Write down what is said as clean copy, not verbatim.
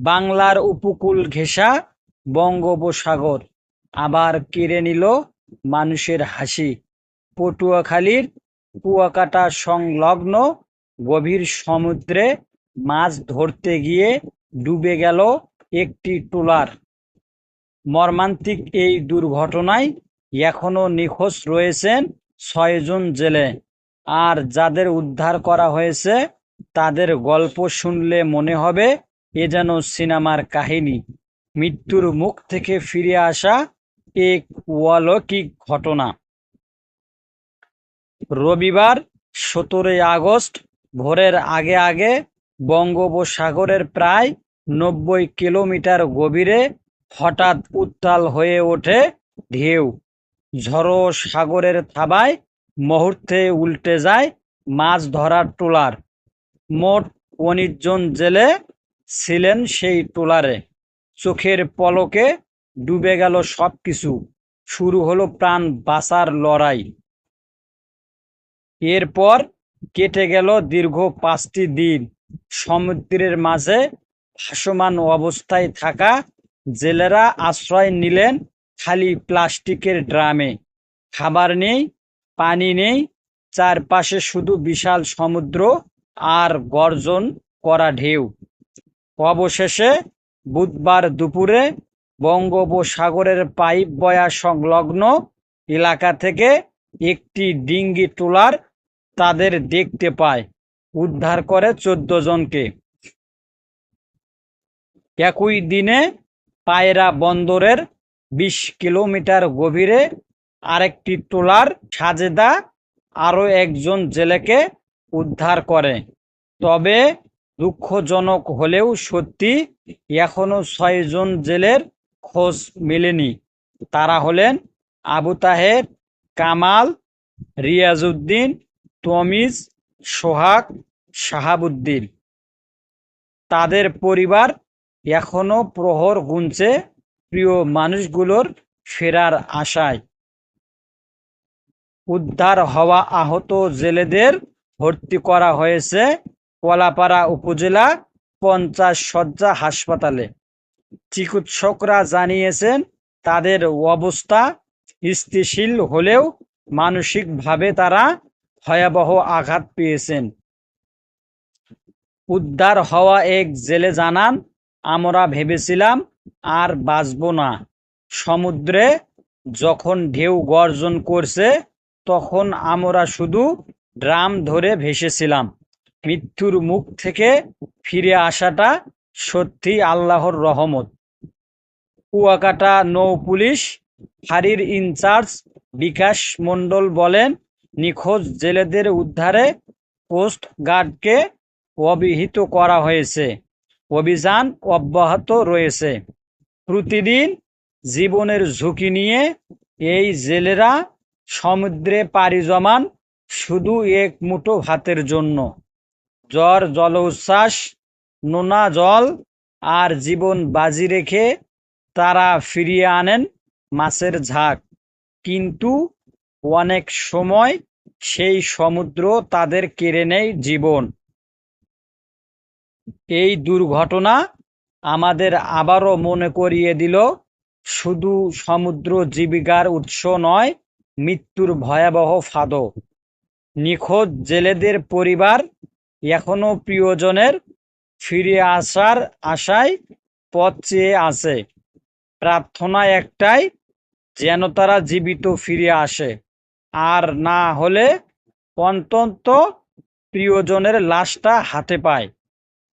বাংলার উপকূল ঘেঁষা বঙ্গোপসাগর আবার কেড়ে নিল মানুষের হাসি। পটুয়াখালীর কুয়াকাটা সংলগ্ন গভীর সমুদ্রে মাছ ধরতে গিয়ে ডুবে গেল একটি ট্রলার। মর্মান্তিক এই দুর্ঘটনায় এখনো নিখোঁজ রয়েছেন ৬ জন জেলে। আর যাদের উদ্ধার করা হয়েছে তাদের গল্প শুনলে মনে হবে এ যেন সিনেমার কাহিনী। মৃত্যুর মুখ থেকে ফিরে আসা এক অলৌকিক ঘটনা। রবিবার ১৭ আগস্ট ভোরের আগে আগে বঙ্গোপসাগরের প্রায় ৯০ কিলোমিটার গভীরে হঠাৎ উত্তাল হয়ে ওঠে ঢেউ। ঝড়ো সাগরের থাবায় মুহূর্তে উল্টে যায় মাছ ধরার ট্রলার। মোট ১৯ জন জেলে ছিলেন সেই ট্রলারে। চোখের পলকে ডুবে গেল সবকিছু। শুরু হলো প্রাণ বাঁচার লড়াই। এরপর কেটে গেল দীর্ঘ ৫টি দিন। সমুদ্রের মাঝে ভাসমান অবস্থায় থাকা জেলেরা আশ্রয় নিলেন খালি প্লাস্টিকের ড্রামে। খাবার নেই, পানি নেই, চারপাশে শুধু বিশাল সমুদ্র আর গর্জন করা ঢেউ। অবশেষে বুধবার দুপুরে বঙ্গোপসাগরের পাইপ বয়া সংলগ্ন এলাকা থেকে একটি ডিঙ্গি ট্রলার তাদের দেখতে পায়। উদ্ধার করে ১৪ জনকে। একই দিনে পায়রা বন্দরের ২০ কিলোমিটার গভীরে আরেকটি ট্রলার সাজেদা আরও একজন জেলেকে উদ্ধার করে। তবে দুঃখজনক হলেও সত্যি, এখনো ৬ জন জেলের খোঁজ মেলেনি। তারা হলেন আবু তাহের, কামাল, রিয়াজউদ্দিন, তমিজ, সোহাগ, শাহাবুদ্দিন। তাদের পরিবার এখনো প্রহর গুনছে প্রিয় মানুষগুলোর ফেরার আশায়। উদ্ধার হওয়া আহত জেলেদের ভর্তি করা হয়েছে কলাপাড়া উপজেলা ৫০ শয্যা হাসপাতালে। চিকিৎসকরা জানিয়েছেন তাদের অবস্থা স্থিতিশীল হলেও মানসিকভাবে তারা ভয়াবহ আঘাত পেয়েছেন। উদ্ধার হওয়া এক জেলে জানান, আমরা ভেবেছিলাম আর বাঁচব না। সমুদ্রে যখন ঢেউ গর্জন করছে তখন আমরা শুধু ড্রাম ধরে ভেসেছিলাম। মৃত্যুর মুখ থেকে ফিরে আসাটা সত্যি আল্লাহর রহমত। কুয়াকাটা নৌ পুলিশ ফাঁড়ির ইনচার্জ বিকাশ মণ্ডল বলেন, নিখোঁজ জেলেদের উদ্ধারে কোস্ট গার্ডকে অবহিত করা হয়েছে। অভিযান অব্যাহত রয়েছে। প্রতিদিন জীবনের ঝুঁকি নিয়ে এই জেলেরা সমুদ্রে পাড়ি জমান শুধু এক মুঠো ভাতের জন্য। ঝড়, জলোচ্ছ্বাস, নোনা জল আর জীবন বাজি রেখে তারা ফিরিয়ে আনেন মাছের ঝাঁক। কিন্তু অনেক সময় সেই সমুদ্র তাদের কেড়ে নেয় জীবন। এই দুর্ঘটনা আমাদের আবারও মনে করিয়ে দিল, শুধু সমুদ্র জীবিকার উৎস নয়, মৃত্যুর ভয়াবহ ফাঁদও। নিখোঁজ জেলেদের পরিবার এখনো প্রিয়জনের ফিরে আসার আশায় পথ চেয়ে আছে। প্রার্থনা একটাই, যেন তারা জীবিত ফিরে আসে, আর না হলে অন্তত প্রিয়জনের লাশটা হাতে পায়।